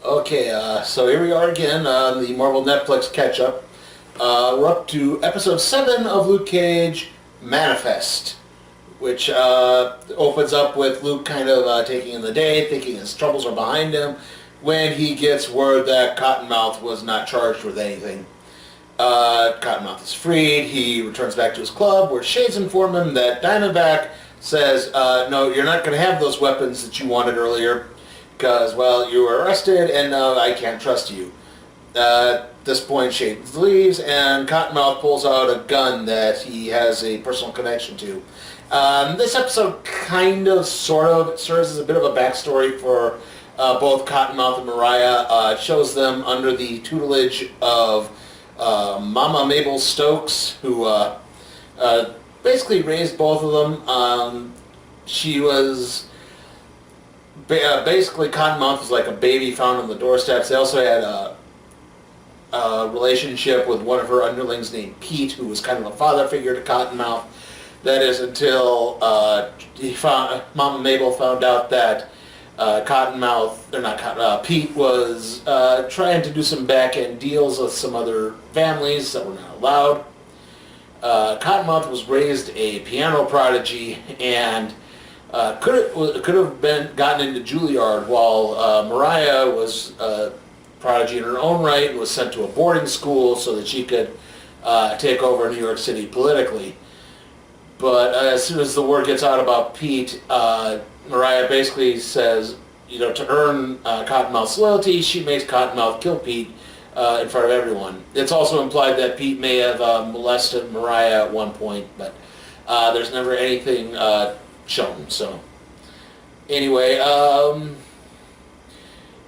Okay, so here we are again on the Marvel Netflix catch-up. We're up to episode 7 of Luke Cage Manifest, which opens up with Luke kind of taking in the day, thinking his troubles are behind him, when he gets word that Cottonmouth was not charged with anything. Cottonmouth is freed. He returns back to his club, where Shades inform him that Diamondback says, no, you're not going to have those weapons that you wanted earlier, because, well, you were arrested, and I can't trust you. At this point, Shades leaves, and Cottonmouth pulls out a gun that he has a personal connection to. This episode kind of, sort of, serves as a bit of a backstory for both Cottonmouth and Mariah. It shows them under the tutelage of Mama Mabel Stokes, who basically raised both of them. She was... basically, Cottonmouth was like a baby found on the doorsteps. They also had a relationship with one of her underlings named Pete, who was kind of a father figure to Cottonmouth. That is until Mama Mabel found out that Pete was trying to do some back-end deals with some other families that were not allowed. Cottonmouth was raised a piano prodigy and could have been gotten into Juilliard, while Mariah was a prodigy in her own right and was sent to a boarding school so that she could take over New York City politically. But as soon as the word gets out about Pete, Mariah basically says, to earn Cottonmouth's loyalty, she makes Cottonmouth kill Pete in front of everyone. It's also implied that Pete may have molested Mariah at one point, but there's never anything shown. So anyway,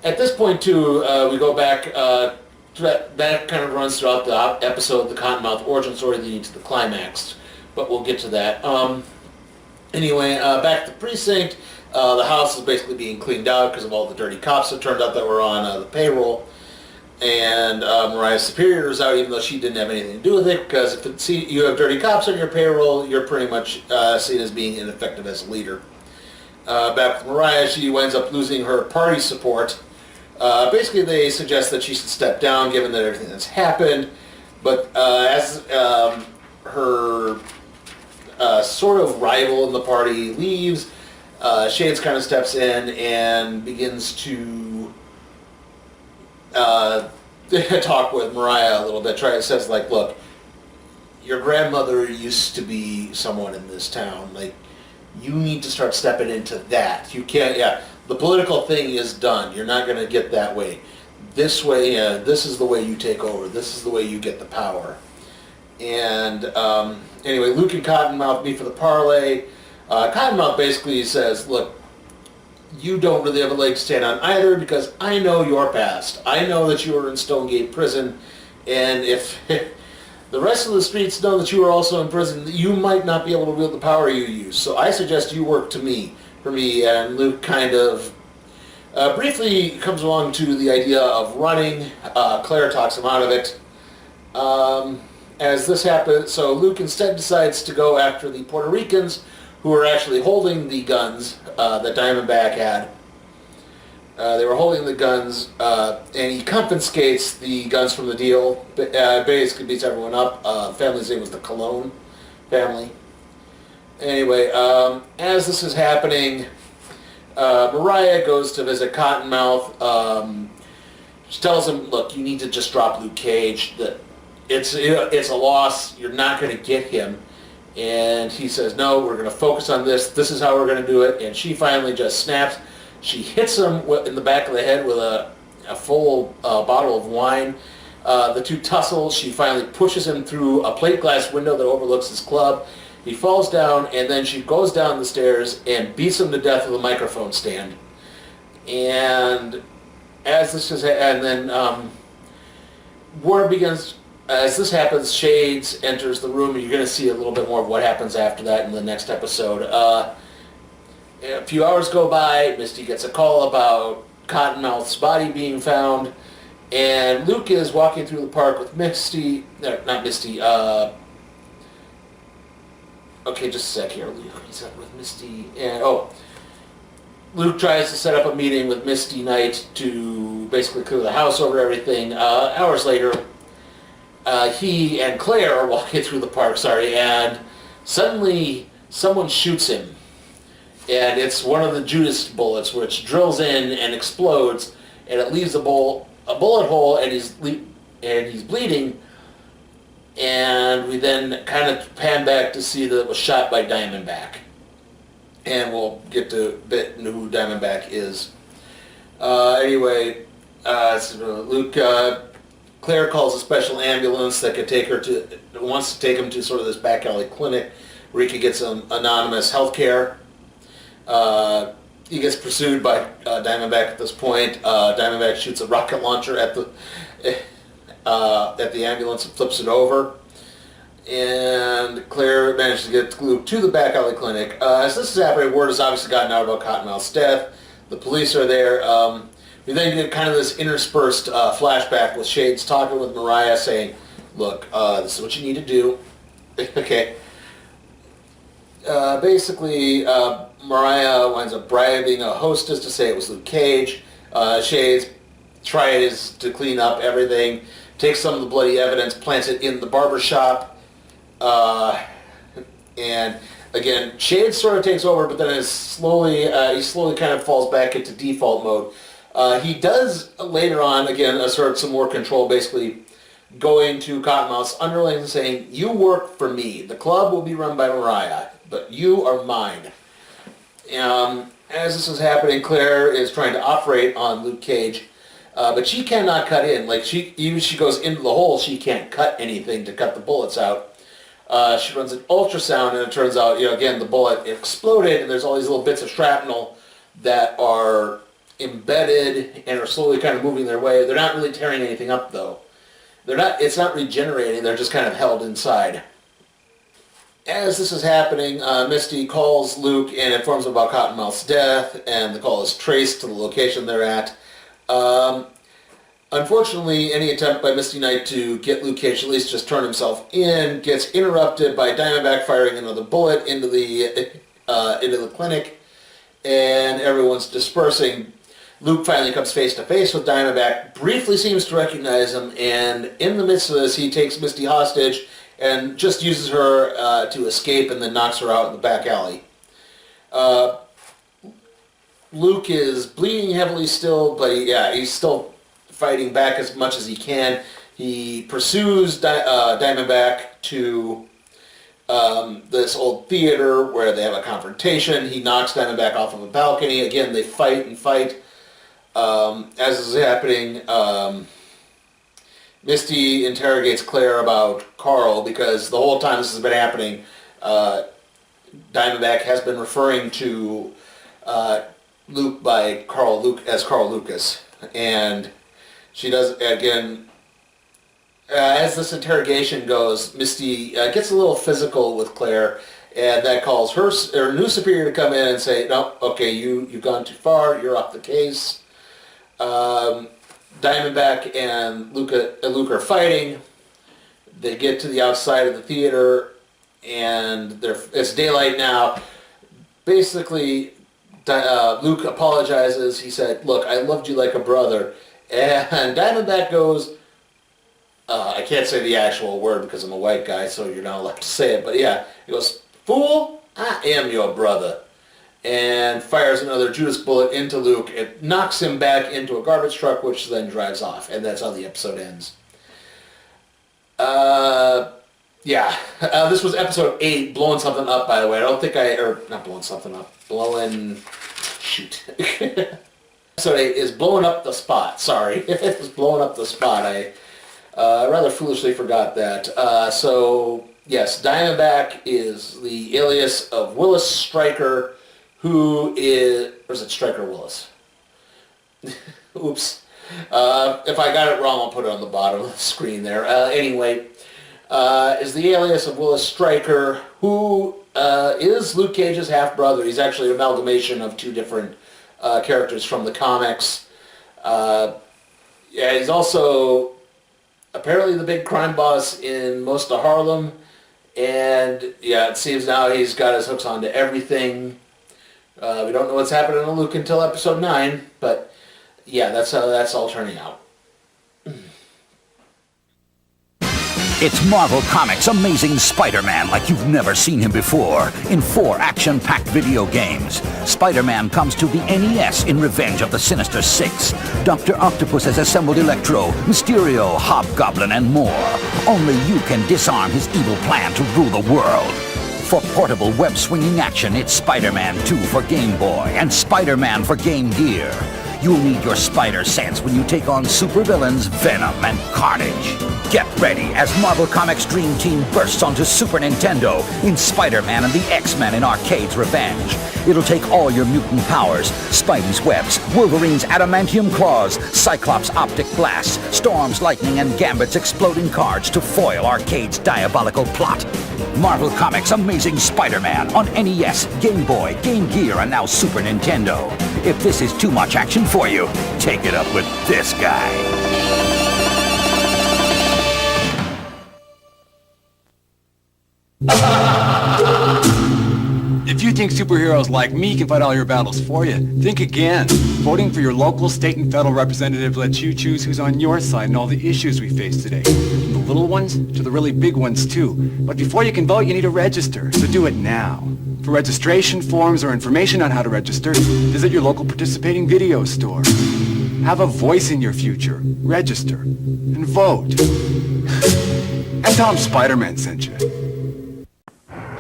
at this point too, we go back to that kind of runs throughout the episode, the Cottonmouth origin story leading to the climax, but we'll get to that. Anyway, back to the precinct. The house is basically being cleaned out because of all the dirty cops that turned out that were on the payroll. And Mariah's superior is out, even though she didn't have anything to do with it, because if you have dirty cops on your payroll, you're pretty much seen as being ineffective as a leader. Back with Mariah, she winds up losing her party support. Basically, they suggest that she should step down, given that everything that's happened. But as her sort of rival in the party leaves, Shades kind of steps in and begins to talk with Mariah a little bit. Says, like, look, your grandmother used to be someone in this town. Like, you need to start stepping into that. You can't, the political thing is done. You're not going to get that way. This way, this is the way you take over. This is the way you get the power. And anyway, Luke and Cottonmouth meet for the parlay. Cottonmouth basically says, look, you don't really have a leg to stand on either, because I know your past. I know that you were in Stonegate Prison, and if the rest of the streets know that you were also in prison, you might not be able to wield the power you use. So I suggest you work for me. And Luke kind of briefly comes along to the idea of running. Claire talks him out of it. As this happens, so Luke instead decides to go after the Puerto Ricans, who are actually holding the guns that Diamondback had. They were holding the guns, and he confiscates the guns from the deal. Basically beats everyone up. The family's name was the Cologne family. Anyway, as this is happening, Mariah goes to visit Cottonmouth. She tells him, look, you need to just drop Luke Cage. That it's a loss. You're not going to get him. And he says, no, we're going to focus on this. This is how we're going to do it. And she finally just snaps. She hits him in the back of the head with a full bottle of wine. The two tussle. She finally pushes him through a plate glass window that overlooks his club. He falls down, and then she goes down the stairs and beats him to death with a microphone stand. And as this is, and then war begins. As this happens, Shades enters the room, and you're going to see a little bit more of what happens after that in the next episode. A few hours go by. Misty gets a call about Cottonmouth's body being found, and Luke is walking through the park with Misty. Not Misty. Okay, just a sec here. Luke, he's up with Misty, and Luke tries to set up a meeting with Misty Knight to basically clear the house over everything. Hours later, he and Claire are walking through the park, and suddenly someone shoots him. And it's one of the Judas bullets, which drills in and explodes, and it leaves a bullet hole, and he's bleeding. And we then kind of pan back to see that it was shot by Diamondback. And we'll get to a bit into who Diamondback is. Anyway, Luke, Claire calls a special ambulance that wants to take him to sort of this back alley clinic where he could get some anonymous health care. He gets pursued by Diamondback at this point. Diamondback shoots a rocket launcher at the ambulance and flips it over. And Claire manages to get Luke to the back alley clinic. As this is happening, word has obviously gotten out about Cottonmouth's death. The police are there. We then get kind of this interspersed flashback with Shades talking with Mariah saying, look, this is what you need to do. Okay. Basically, Mariah winds up bribing a hostess to say it was Luke Cage. Shades tries to clean up everything, takes some of the bloody evidence, plants it in the barber shop. And again, Shades sort of takes over, but then he slowly kind of falls back into default mode. He does later on, again, assert some more control, basically going to Cottonmouth's underlings and saying, you work for me. The club will be run by Mariah, but you are mine. As this is happening, Claire is trying to operate on Luke Cage, but she cannot cut in. Like, even if she goes into the hole, she can't cut anything to cut the bullets out. She runs an ultrasound, and it turns out, again, the bullet exploded, and there's all these little bits of shrapnel that are embedded and are slowly kind of moving their way. They're not really tearing anything up, though. It's not regenerating, they're just kind of held inside. As this is happening, Misty calls Luke and informs him about Cottonmouth's death, and the call is traced to the location they're at. Unfortunately, any attempt by Misty Knight to get Luke Cage at least just turn himself in gets interrupted by Diamondback firing another bullet into the clinic, and everyone's dispersing. Luke finally comes face to face with Diamondback, briefly seems to recognize him, and in the midst of this, he takes Misty hostage and just uses her to escape, and then knocks her out in the back alley. Luke is bleeding heavily still, but he's still fighting back as much as he can. He pursues Diamondback to this old theater where they have a confrontation. He knocks Diamondback off of a balcony. Again, they fight and fight. As this is happening, Misty interrogates Claire about Carl, because the whole time this has been happening, Diamondback has been referring to Luke by Carl Lucas. And she does, again, as this interrogation goes, Misty gets a little physical with Claire, and that calls her new superior to come in and say, no, okay, you've gone too far, you're off the case. Diamondback and Luke are fighting. They get to the outside of the theater, and it's daylight now. Basically, Luke apologizes. He said, look, I loved you like a brother. And Diamondback goes, I can't say the actual word because I'm a white guy, so you're not allowed to say it, but yeah, he goes, fool, I am your brother. And fires another Judas bullet into Luke. It knocks him back into a garbage truck, which then drives off. And that's how the episode ends. This was episode 8, blowing something up, by the way. I don't think not blowing something up, shoot. Episode 8 is blowing up the spot, sorry. It was blowing up the spot. I rather foolishly forgot that. Yes, Diamondback is the alias of Willis Stryker, who is... Or is it Stryker Willis? Oops. If I got it wrong, I'll put it on the bottom of the screen there. Anyway, is the alias of Willis Stryker, who is Luke Cage's half-brother. He's actually an amalgamation of two different characters from the comics. He's also apparently the big crime boss in most of Harlem. And it seems now he's got his hooks onto everything. We don't know what's happening to Luke until episode 9, but yeah, that's how that's all turning out. It's Marvel Comics' Amazing Spider-Man like you've never seen him before, in 4 action-packed video games. Spider-Man comes to the NES in Revenge of the Sinister Six. Dr. Octopus has assembled Electro, Mysterio, Hobgoblin, and more. Only you can disarm his evil plan to rule the world. For portable web-swinging action, it's Spider-Man 2 for Game Boy and Spider-Man for Game Gear. You'll need your spider sense when you take on supervillains Venom and Carnage. Get ready as Marvel Comics' Dream Team bursts onto Super Nintendo in Spider-Man and the X-Men in Arcade's Revenge. It'll take all your mutant powers, Spidey's webs, Wolverine's adamantium claws, Cyclops' optic blasts, Storm's lightning, and Gambit's exploding cards to foil Arcade's diabolical plot. Marvel Comics' Amazing Spider-Man on NES, Game Boy, Game Gear, and now Super Nintendo. If this is too much action for you, take it up with this guy. If you think superheroes like me can fight all your battles for you, think again. Voting for your local, state, and federal representative lets you choose who's on your side in all the issues we face today. From the little ones to the really big ones, too. But before you can vote, you need to register, so do it now. For registration forms or information on how to register, visit your local participating video store. Have a voice in your future. Register. And vote. And tell them Spider-Man sent you.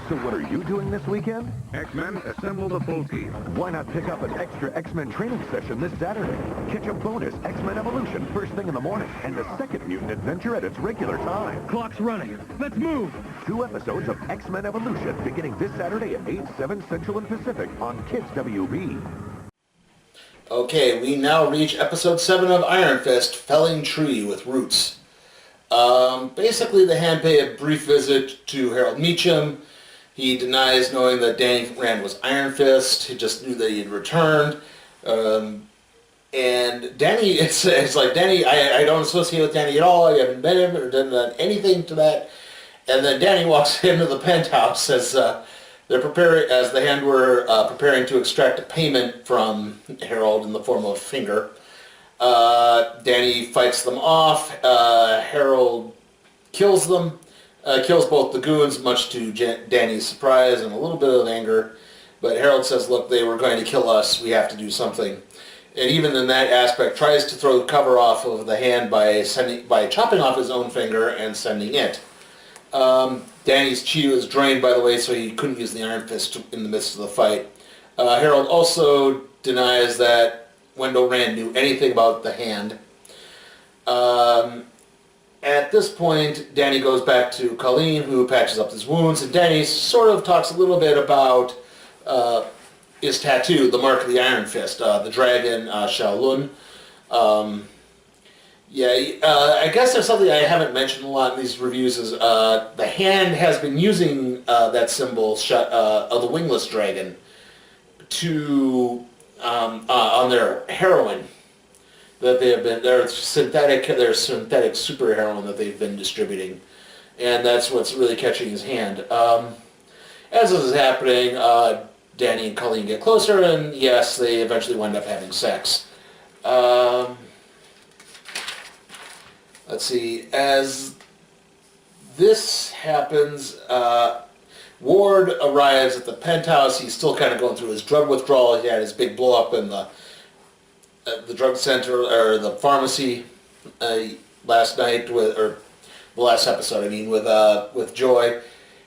So what are you doing this weekend? X-Men, assemble the full team. Why not pick up an extra X-Men training session this Saturday? Catch a bonus X-Men Evolution first thing in the morning and the second mutant adventure at its regular time. Clock's running. Let's move! 2 episodes of X-Men Evolution beginning this Saturday at 8, 7 Central and Pacific on Kids WB. Okay, we now reach episode 7 of Iron Fist, Felling Tree with Roots. Basically, the Hand pay a brief visit to Harold Meacham. He denies knowing that Danny Rand was Iron Fist. He just knew that he had returned. And Danny, it's like, Danny, I don't associate with Danny at all. I haven't met him or done anything to that. And then Danny walks into the penthouse as they're preparing, as the Hand were preparing to extract a payment from Harold in the form of a finger. Danny fights them off. Harold kills them. Kills both the goons, much to Danny's surprise and a little bit of anger. But Harold says, look, they were going to kill us. We have to do something. And even in that aspect, tries to throw the cover off of the Hand by chopping off his own finger and sending it. Danny's chi was drained, by the way, so he couldn't use the Iron Fist in the midst of the fight. Harold also denies that Wendell Rand knew anything about the Hand. At this point, Danny goes back to Colleen, who patches up his wounds, and Danny sort of talks a little bit about his tattoo, the mark of the Iron Fist, the dragon Shaolun. I guess there's something I haven't mentioned a lot in these reviews is the Hand has been using that symbol of the wingless dragon to on their heroin. That they have been, their synthetic super heroin that they've been distributing, and that's what's really catching his hand. As this is happening, Danny and Colleen get closer, and yes, they eventually wind up having sex. Let's see, as this happens, Ward arrives at the penthouse. He's still kind of going through his drug withdrawal. He had his big blow up in the drug center, or the pharmacy, last night, or the last episode, I mean, with Joy.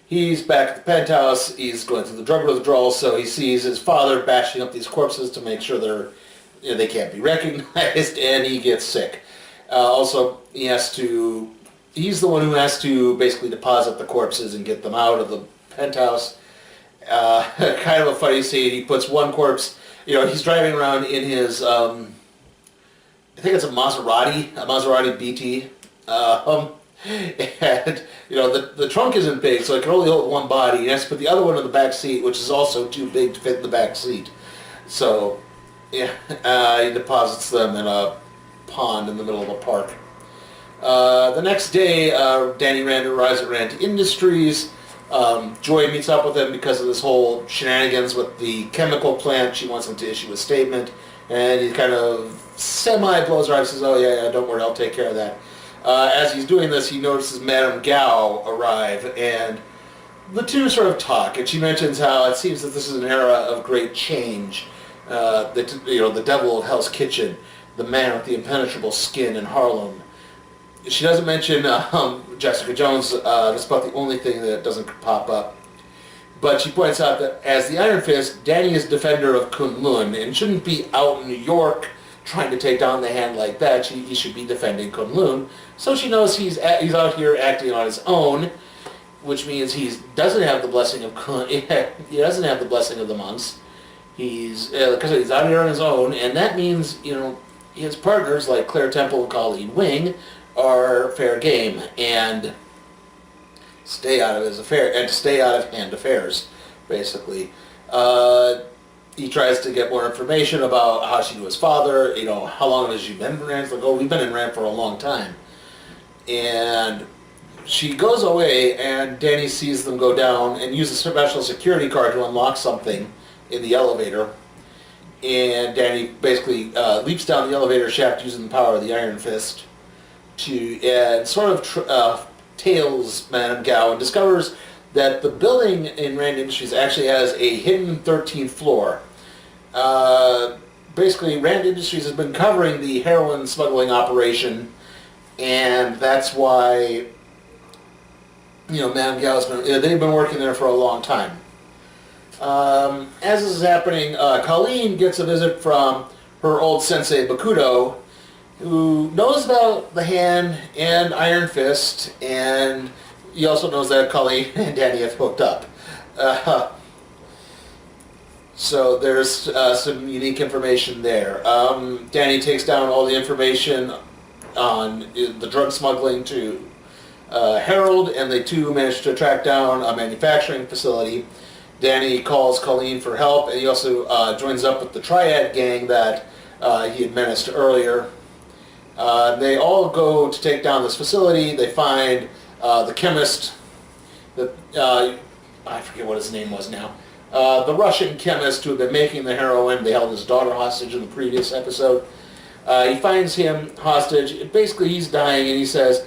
He's back at the penthouse. He's going through the drug withdrawal, so he sees his father bashing up these corpses to make sure they can't be recognized, and he gets sick. Also, he's the one who has to basically deposit the corpses and get them out of the penthouse. Kind of a funny scene. He puts one corpse. He's driving around in his, I think it's a Maserati BT. And, the trunk isn't big, so it can only hold one body. He has to put the other one in the back seat, which is also too big to fit in the back seat. So, he deposits them in a pond in the middle of a park. The next day, Danny Rand arrives at Rand Industries. Joy meets up with him because of this whole shenanigans with the chemical plant. She wants him to issue a statement, and he kind of semi-blows her out and says, oh yeah, don't worry, I'll take care of that. As he's doing this, he notices Madame Gao arrive, and the two sort of talk, and she mentions how it seems that this is an era of great change. The devil of Hell's Kitchen, the man with the impenetrable skin in Harlem. She doesn't mention Jessica Jones. That's about the only thing that doesn't pop up. But she points out that as the Iron Fist, Danny is defender of Kunlun and shouldn't be out in New York trying to take down the Hand like that. He should be defending Kunlun. So she knows he's out here acting on his own, which means he doesn't have the blessing of he doesn't have the blessing of the monks. Because he's out here on his own, and that means his partners like Claire Temple and Colleen Wing are fair game and stay out of his affair and to stay out of Hand affairs, basically. He tries to get more information about how she knew his father. How long has she been in Rand? It's like, oh, we've been in Rand for a long time. And she goes away, and Danny sees them go down and use a special security card to unlock something in the elevator. And Danny basically leaps down the elevator shaft using the power of the Iron Fist and sort of tails Madame Gao and discovers that the building in Rand Industries actually has a hidden 13th floor. Basically, Rand Industries has been covering the heroin smuggling operation, and that's why Madame Gao's they've been working there for a long time. As this is happening, Colleen gets a visit from her old sensei Bakudo, who knows about the Hand and Iron Fist, and he also knows that Colleen and Danny have hooked up. So there's some unique information there. Danny takes down all the information on the drug smuggling to Harold, and they too manage to track down a manufacturing facility. Danny calls Colleen for help, and he also joins up with the Triad gang that he had menaced earlier. They all go to take down this facility. They find the chemist, I forget what his name was now, the Russian chemist who had been making the heroin. They held his daughter hostage in the previous episode. He finds him hostage. Basically, he's dying, and he says,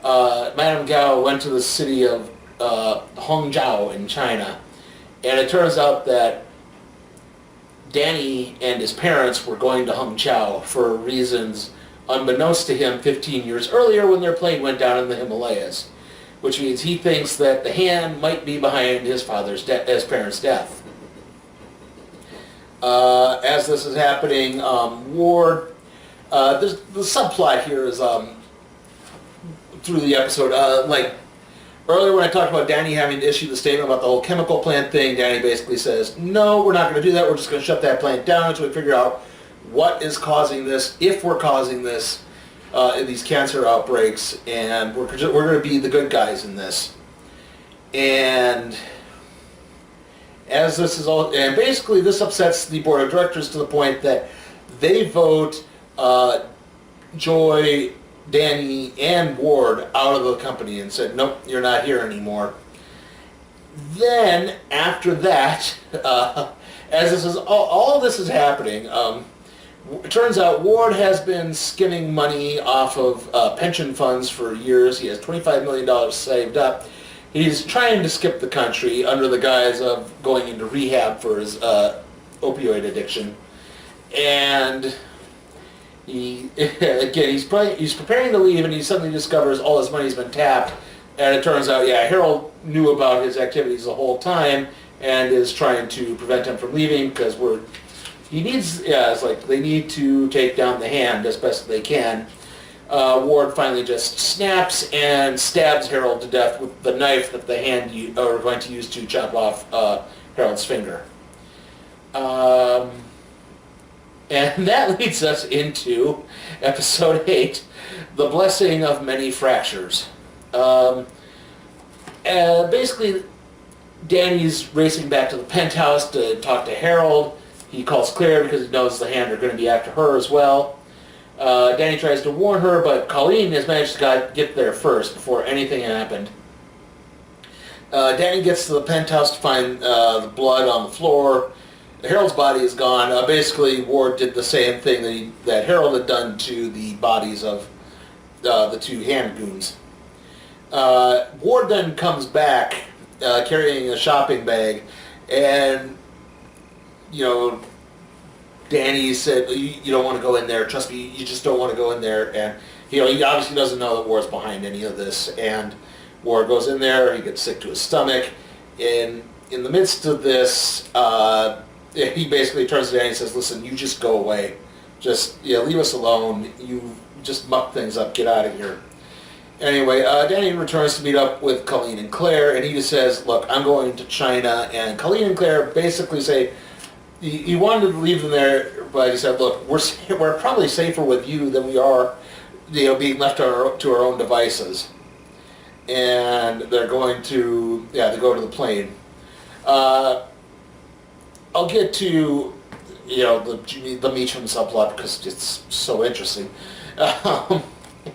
Madame Gao went to the city of Hongzhou in China. And it turns out that Danny and his parents were going to Hongzhou for reasons unbeknownst to him 15 years earlier when their plane went down in the Himalayas, which means he thinks that the Hand might be behind his parents' death. As this is happening, Ward, the subplot here is through the episode, earlier when I talked about Danny having to issue the statement about the whole chemical plant thing, Danny basically says, no, we're not going to do that. We're just going to shut that plant down until we figure out what is causing this, if we're causing this, in these cancer outbreaks, and we're going to be the good guys in this. And as this is all, and basically this upsets the board of directors to the point that they vote Joy, Danny, and Ward out of the company and said, nope, you're not here anymore. Then, after that, as this is all this is happening, it turns out Ward has been skimming money off of pension funds for years. He has $25 million saved up. He's trying to skip the country under the guise of going into rehab for his opioid addiction. And he's preparing to leave, and he suddenly discovers all his money's been tapped. And it turns out, Harold knew about his activities the whole time and is trying to prevent him from leaving because they need to take down the Hand as best they can. Ward finally just snaps and stabs Harold to death with the knife that the Hand are going to use to chop off Harold's finger. And that leads us into episode 8, The Blessing of Many Fractures. Basically, Danny's racing back to the penthouse to talk to Harold. He calls Claire because he knows the Hand are going to be after her as well. Danny tries to warn her, but Colleen has managed to get there first before anything happened. Danny gets to the penthouse to find the blood on the floor. Harold's body is gone. Basically, Ward did the same thing that Harold had done to the bodies of the two hand goons. Ward then comes back carrying a shopping bag, and, you know, Danny said, you don't want to go in there. Trust me, you just don't want to go in there. And, you know, he obviously doesn't know that Ward's behind any of this. And Ward goes in there. He gets sick to his stomach. And in the midst of this, he basically turns to Danny and says, listen, you just go away. Just, leave us alone. You just muck things up. Get out of here. Anyway, Danny returns to meet up with Colleen and Claire, and he just says, look, I'm going to China. And Colleen and Claire basically say, he wanted to leave them there, but he said, look, we're probably safer with you than we are, being left to our own devices. And they're going to, they go to the plane. I'll get to, the Meacham subplot because it's so interesting.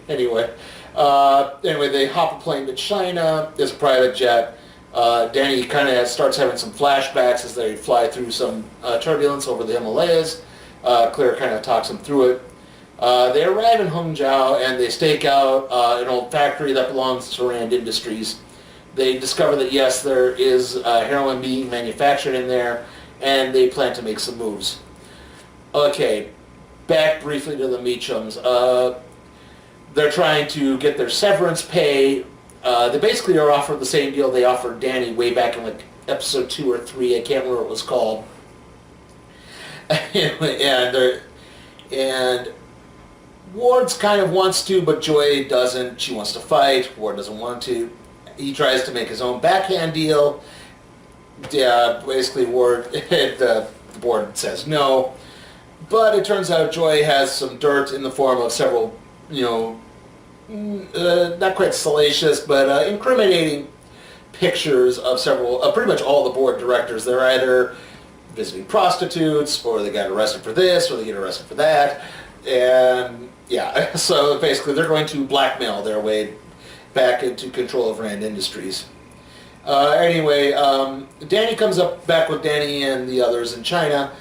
Anyway, they hop a plane to China. There's a private jet. Danny kind of starts having some flashbacks as they fly through some turbulence over the Himalayas. Claire kind of talks him through it. They arrive in Hangzhou and they stake out an old factory that belongs to Rand Industries. They discover that, yes, there is heroin being manufactured in there, and they plan to make some moves. Okay, back briefly to the Meachams. They're trying to get their severance pay. They basically are offered the same deal they offered Danny way back in like episode 2 or 3. I can't remember what it was called. and Ward's kind of wants to, but Joy doesn't. She wants to fight. Ward doesn't want to. He tries to make his own backhand deal. Basically Ward, the board says no. But it turns out Joy has some dirt in the form of several, not quite salacious, but incriminating pictures of pretty much all the board directors. They're either visiting prostitutes, or they got arrested for this, or they get arrested for that. And, so basically they're going to blackmail their way back into control of Rand Industries. Anyway, Danny comes back with Danny and the others in China.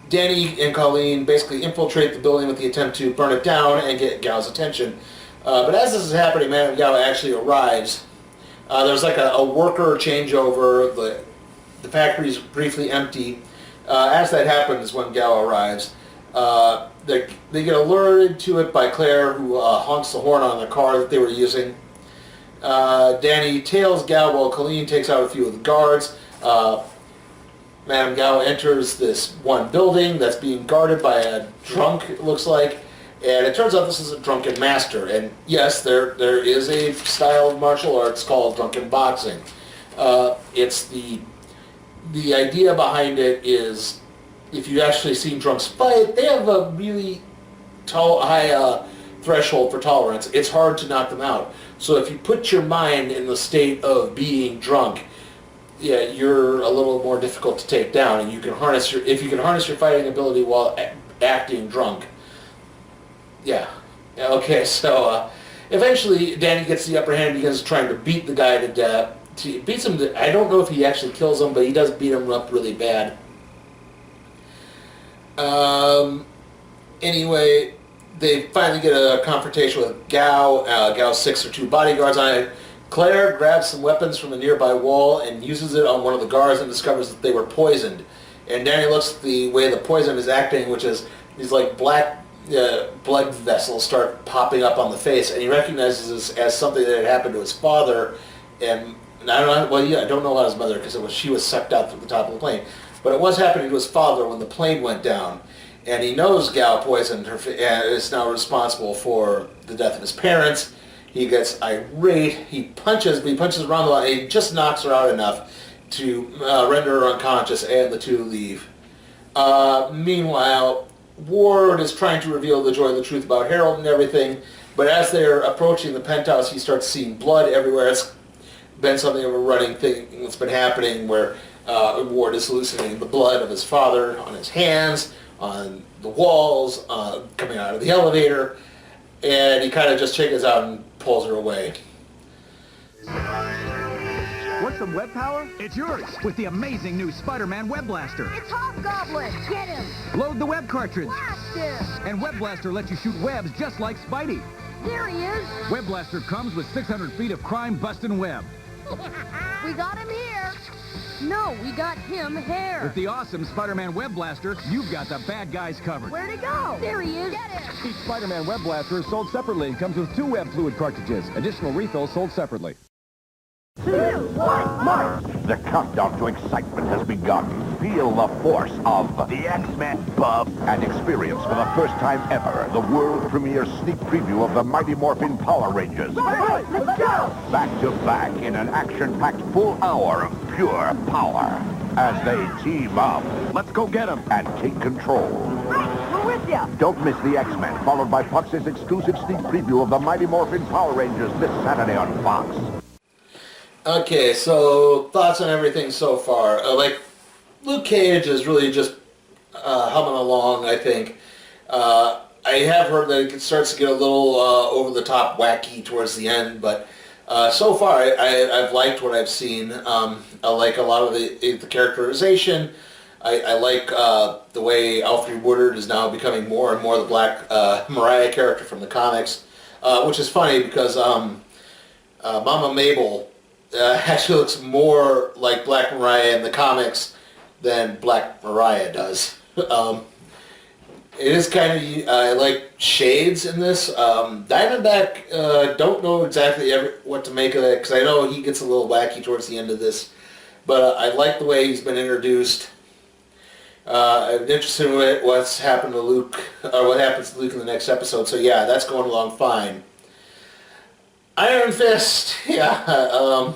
Danny and Colleen basically infiltrate the building with the attempt to burn it down and get Gao's attention. But as this is happening, Madame Gao actually arrives. There's like a worker changeover. The factory's briefly empty. As that happens, when Gao arrives, they get alerted to it by Claire, who honks the horn on the car that they were using. Danny tails Gao while Colleen takes out a few of the guards. Madame Gao enters this one building that's being guarded by a drunk, it looks like, and it turns out this is a drunken master. And yes, there is a style of martial arts called drunken boxing. It's the idea behind it is, if you've actually seen drunks fight, they have a really high threshold for tolerance. It's hard to knock them out. So if you put your mind in the state of being drunk, you're a little more difficult to take down, and if you can harness your fighting ability while acting drunk. Okay, so eventually Danny gets the upper hand and begins trying to beat the guy to death. He beats him I don't know if he actually kills him, but he does beat him up really bad. Anyway, they finally get a confrontation with Gao. Gao's 6 or 2 bodyguards on it. Claire grabs some weapons from a nearby wall and uses it on one of the guards and discovers that they were poisoned. And Danny looks at the way the poison is acting, which is these like black blood vessels start popping up on the face, and he recognizes this as something that had happened to his father. And I don't know about his mother because she was sucked out through the top of the plane. But it was happening to his father when the plane went down. And he knows Gao poisoned her and is now responsible for the death of his parents. He gets irate. He punches around the line. He just knocks her out enough to render her unconscious, and the two leave. Meanwhile, Ward is trying to reveal the Joy the truth about Harold and everything. But as they're approaching the penthouse, he starts seeing blood everywhere. It's been something of a running thing that's been happening where Ward is hallucinating the blood of his father on his hands, on the walls, coming out of the elevator, and he kind of just chickens out and pulls her away. some web power? It's yours with the amazing new Spider-Man Web Blaster. It's Hobgoblin! Get him! Load the web cartridge. Blast him! And Web Blaster lets you shoot webs just like Spidey. There he is! Web Blaster comes with 600 feet of crime-busting web. We got him here! No, we got him here! With the awesome Spider-Man Web Blaster, you've got the bad guys covered. Where'd he go? There he is! Get him! Each Spider-Man Web Blaster is sold separately and comes with 2 web fluid cartridges. Additional refills sold separately. 2, 1, march! The countdown to excitement has begun. Feel the force of the X-Men, Bub, and experience for the first time ever the world premiere sneak preview of the Mighty Morphin Power Rangers. All right, let's go! Back to back in an action-packed full hour of pure power as they team up. Let's go get them and take control. Right, we're with you! Don't miss the X-Men, followed by Fox's exclusive sneak preview of the Mighty Morphin Power Rangers this Saturday on Fox. Okay, so thoughts on everything so far. Like, Luke Cage is really just humming along, I think. I have heard that it starts to get a little over-the-top wacky towards the end, but so far I've liked what I've seen. I like a lot of the characterization. I like the way Alfred Woodard is now becoming more and more the Black Mariah character from the comics, which is funny because Mama Mabel actually looks more like Black Mariah in the comics than Black Mariah does. It is kind of, I like shades in this. Diamondback, don't know exactly what to make of it, because I know he gets a little wacky towards the end of this. But I like the way he's been introduced. I'm interested in what's happened to Luke, or what happens to Luke in the next episode. So yeah, that's going along fine. Iron Fist, yeah.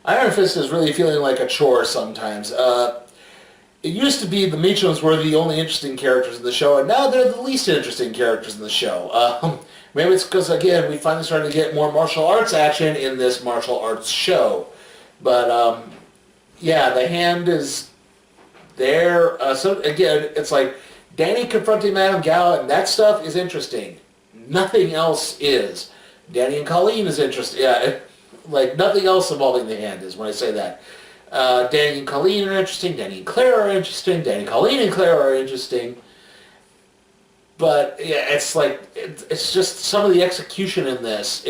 Iron Fist is really feeling like a chore sometimes. It used to be the Meachums were the only interesting characters in the show, and now they're the least interesting characters in the show. Maybe it's because, again, we finally started to get more martial arts action in this martial arts show. But, yeah, the Hand is there. So, again, it's like Danny confronting Madame Gao, and that stuff is interesting. Nothing else is. Danny and Colleen is interesting. Yeah, like nothing else involving the Hand is when I say that. Danny and Colleen are interesting. Danny and Claire are interesting. Danny, Colleen, and Claire are interesting. But yeah, it's like it's just some of the execution in this.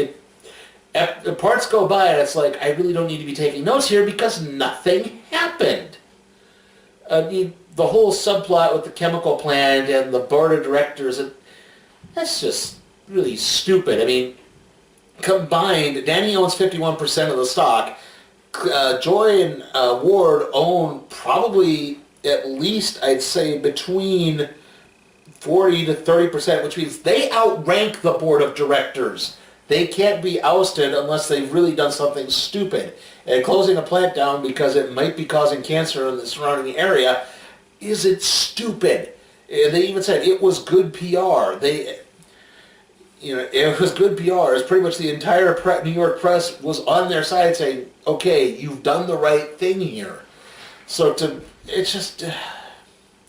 The parts go by and it's like I really don't need to be taking notes here because nothing happened. The whole subplot with the chemical plant and the board of directors, that's just really stupid. I mean, combined, Danny owns 51% of the stock. Joy and Ward own probably at least, I'd say, between 40 to 30%, which means they outrank the board of directors. They can't be ousted unless they've really done something stupid. And closing a plant down because it might be causing cancer in the surrounding area isn't stupid. They even said it was good PR. It was good PR. It's pretty much the entire New York press was on their side saying, okay, you've done the right thing here. So it's just,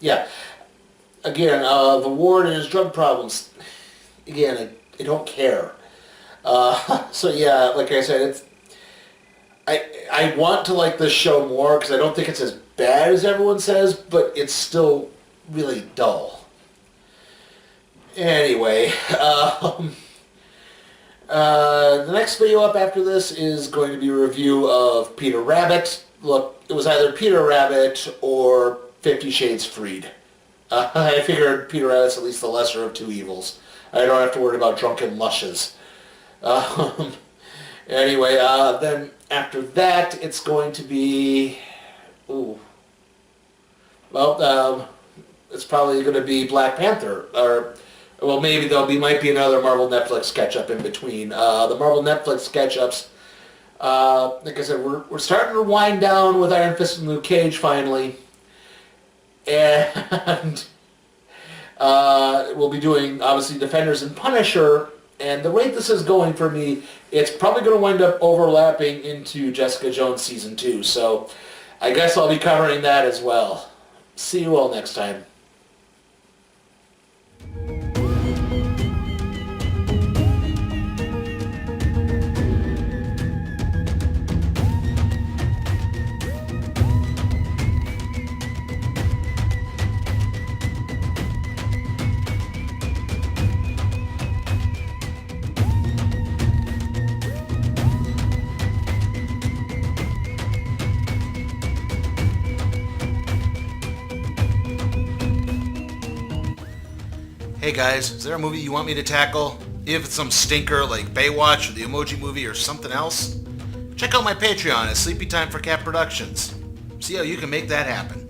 yeah. Again, the Ward and his drug problems, again, I don't care. So yeah, like I said, I want to like this show more because I don't think it's as bad as everyone says, but it's still really dull. Anyway, the next video up after this is going to be a review of Peter Rabbit. Look, it was either Peter Rabbit or 50 Shades Freed. I figured Peter Rabbit's at least the lesser of two evils. I don't have to worry about drunken lushes. Anyway, then after that, it's going to be... it's probably going to be Black Panther, or... Well, maybe might be another Marvel Netflix catch-up in between. The Marvel Netflix catch-ups, like I said, we're starting to wind down with Iron Fist and Luke Cage finally. And we'll be doing, obviously, Defenders and Punisher. And the rate this is going for me, it's probably going to wind up overlapping into Jessica Jones Season 2. So I guess I'll be covering that as well. See you all next time. Hey guys, is there a movie you want me to tackle? Even if it's some stinker like Baywatch or the Emoji Movie or something else? Check out my Patreon at Sleepy Time for Cat Productions. See how you can make that happen.